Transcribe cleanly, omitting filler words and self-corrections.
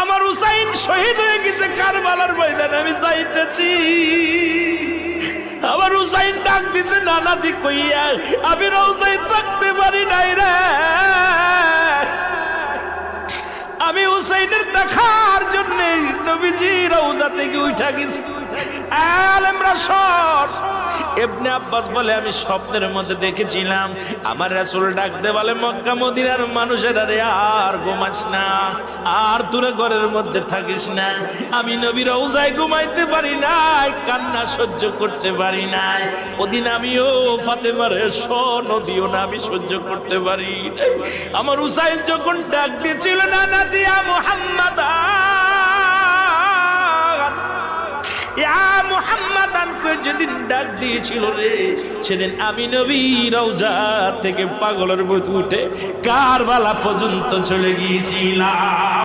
আমার হুসাইন শহীদ হয়ে গেছে কারবালার ময়দানে, আমি যাইতেছি। আমার হুসাইন ডাক দিছে নানাজি কইয়া, আমি রওজায় থাকতে পারি নাই রে। আমি হুসাইনের দেখার জন্য নবীজি রওজা থেকে উঠা গেছি। আলেমরা সর। ইবনে আব্বাস বলে আমি স্বপ্নের মধ্যে দেখেছিলাম আমার রাসূল ডাক দে বলে, মক্কা মদিনার মানুষেরা রে আর ঘুমাস না, আর তোরা ঘরের মধ্যে থাকিস না। আমি নবী রওজায় ঘুমাইতে পারি নাই, কান্না সহ্য করতে পারি নাই। ওদিন আমিও ফাতেমার নদীও না আমি সহ্য করতে পারি। আমার হুসাইন যখন ডাক দিয়েছিল নানাজি ইয়া মুহাম্মাদ ইয়া মুহাম্মাদান কই যেদিন ডাক দিয়েছিল রে, সেদিন আমি নবী রওজা থেকে পাগলের মতো উঠে কারবালা পর্যন্ত চলে গিয়েছিলাম।